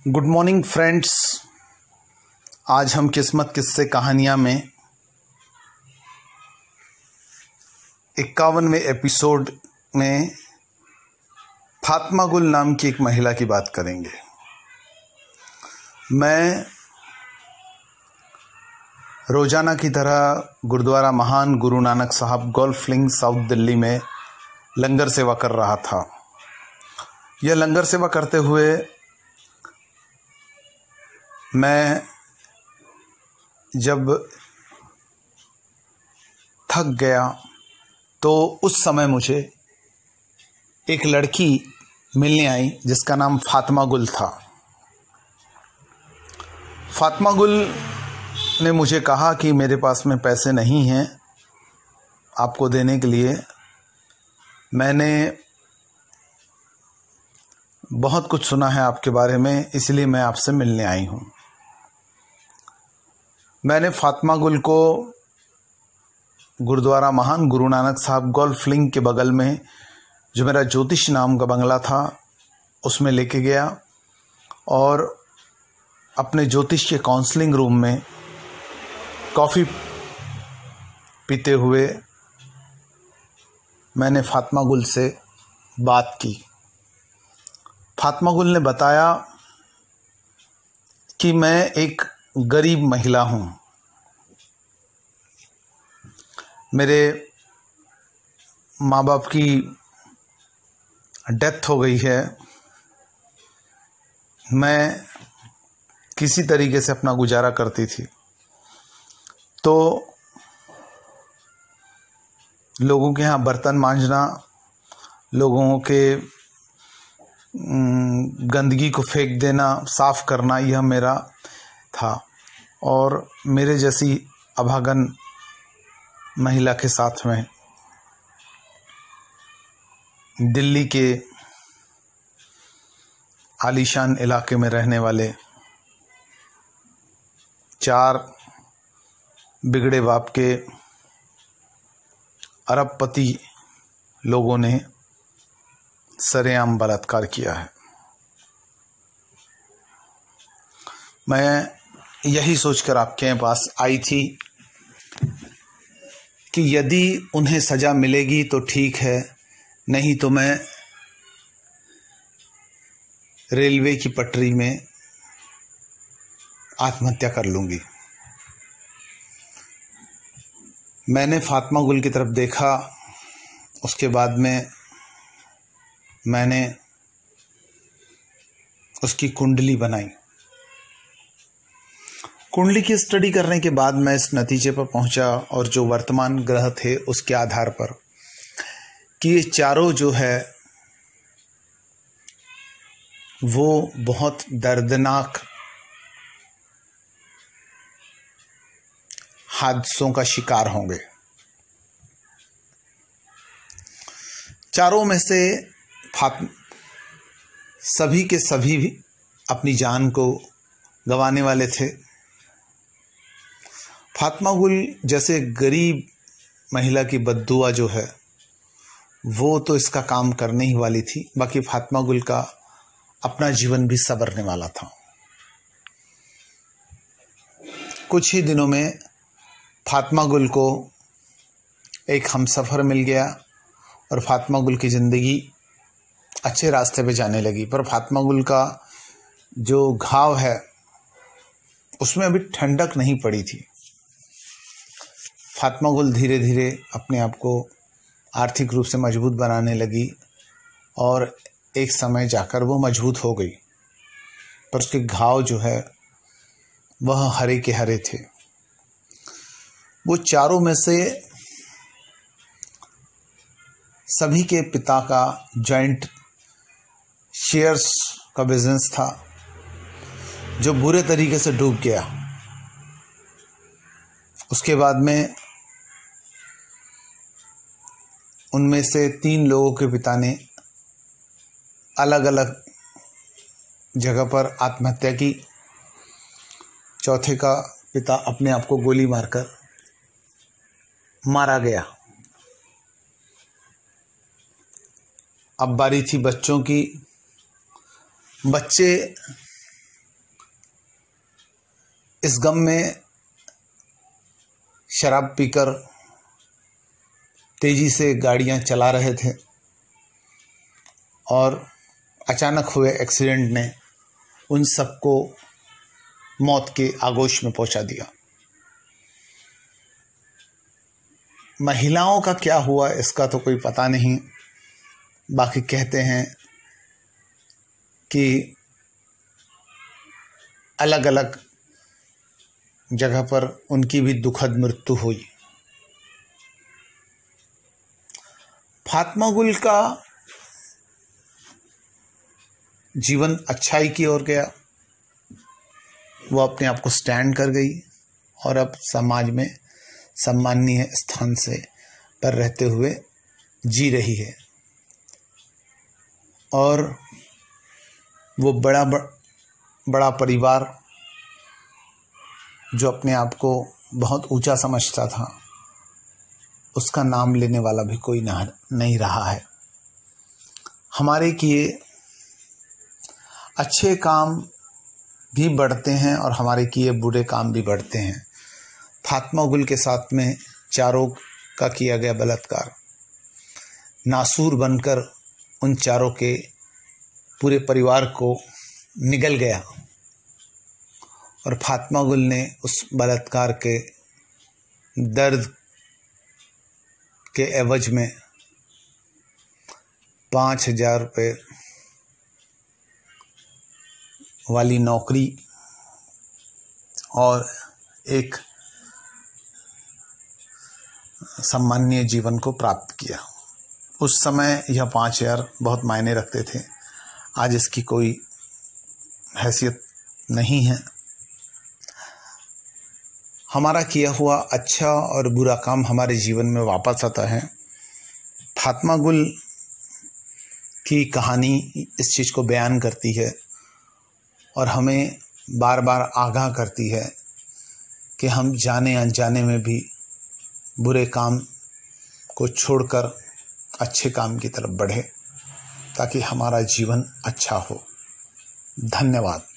Good morning friends. आज हम किस्मत किस्से कहानियाँ में 51वें एपिसोड में फातिमा गुल नाम की एक महिला की बात करेंगे। मैं रोज़ाना की तरह गुरुद्वारा महान गुरु नानक साहब गोल्फ लिंक साउथ दिल्ली में लंगर सेवा कर रहा था। यह लंगर सेवा करते हुए मैं जब थक गया तो उस समय मुझे एक लड़की मिलने आई जिसका नाम फातिमा गुल था। फातिमा गुल ने मुझे कहा कि मेरे पास में पैसे नहीं हैं आपको देने के लिए। मैंने बहुत कुछ सुना है आपके बारे में, इसलिए मैं आपसे मिलने आई हूँ। मैंने फातिमा गुल को गुरुद्वारा महान गुरु नानक साहब गोल्फ लिंक के बगल में जो मेरा ज्योतिष नाम का बंगला था उसमें लेके गया और अपने ज्योतिष के काउंसलिंग रूम में कॉफ़ी पीते हुए मैंने फातिमा गुल से बात की। फातिमा गुल ने बताया कि मैं एक गरीब महिला हूँ, मेरे माँ बाप की डेथ हो गई है, मैं किसी तरीके से अपना गुजारा करती थी। तो लोगों के यहाँ बर्तन मांजना, लोगों के गंदगी को फेंक देना, साफ़ करना, यह मेरा था। और मेरे जैसी अभागन महिला के साथ में दिल्ली के आलीशान इलाके में रहने वाले 4 बिगड़े बाप के अरबपति लोगों ने सरेआम बलात्कार किया है। मैं यही सोचकर आपके पास आई थी कि यदि उन्हें सज़ा मिलेगी तो ठीक है, नहीं तो मैं रेलवे की पटरी में आत्महत्या कर लूँगी। मैंने फातिमा गुल की तरफ देखा, उसके बाद में मैंने उसकी कुंडली बनाई। कुंडली की स्टडी करने के बाद मैं इस नतीजे पर पहुंचा और जो वर्तमान ग्रह थे उसके आधार पर कि ये चारों जो है वो बहुत दर्दनाक हादसों का शिकार होंगे। चारों में से सभी के सभी भी अपनी जान को गंवाने वाले थे। फातिमा गुल जैसे गरीब महिला की बद्दुआ जो है वो तो इसका काम करने ही वाली थी, बाकी फातिमा गुल का अपना जीवन भी संवरने वाला था। कुछ ही दिनों में फातिमा गुल को एक हमसफ़र मिल गया और फातिमा गुल की ज़िंदगी अच्छे रास्ते पे जाने लगी। पर फातिमा गुल का जो घाव है उसमें अभी ठंडक नहीं पड़ी थी। फातिमा गुल धीरे धीरे अपने आप को आर्थिक रूप से मजबूत बनाने लगी और एक समय जाकर वो मजबूत हो गई, पर उसके घाव जो है वह हरे के हरे थे। वो चारों में से सभी के पिता का जॉइंट शेयर्स का बिजनेस था जो बुरे तरीके से डूब गया। उसके बाद में उनमें से 3 लोगों के पिता ने अलग अलग जगह पर आत्महत्या की। चौथे का पिता अपने आप को गोली मारकर मारा गया। अब बारी थी बच्चों की। बच्चे इस गम में शराब पीकर तेजी से गाड़ियां चला रहे थे और अचानक हुए एक्सीडेंट ने उन सबको मौत के आगोश में पहुंचा दिया। महिलाओं का क्या हुआ इसका तो कोई पता नहीं। बाकी कहते हैं कि अलग अलग जगह पर उनकी भी दुखद मृत्यु हुई। फातिमा गुल का जीवन अच्छाई की ओर गया। वो अपने आप को स्टैंड कर गई और अब समाज में सम्माननीय स्थान से पर रहते हुए जी रही है। और वो बड़ा परिवार जो अपने आप को बहुत ऊंचा समझता था, उसका नाम लेने वाला भी कोई नहीं रहा है। हमारे किए अच्छे काम भी बढ़ते हैं और हमारे किए बुरे काम भी बढ़ते हैं। फातिमा गुल के साथ में चारों का किया गया बलात्कार नासूर बनकर उन चारों के पूरे परिवार को निगल गया और फातिमा गुल ने उस बलात्कार के दर्द के एवज में 5,000 रुपये वाली नौकरी और एक सम्माननीय जीवन को प्राप्त किया। उस समय यह 5,000 बहुत मायने रखते थे। आज इसकी कोई हैसियत नहीं है। हमारा किया हुआ अच्छा और बुरा काम हमारे जीवन में वापस आता है। फातिमा गुल की कहानी इस चीज़ को बयान करती है और हमें बार बार आगाह करती है कि हम जाने अनजाने में भी बुरे काम को छोड़कर अच्छे काम की तरफ बढ़े ताकि हमारा जीवन अच्छा हो। धन्यवाद।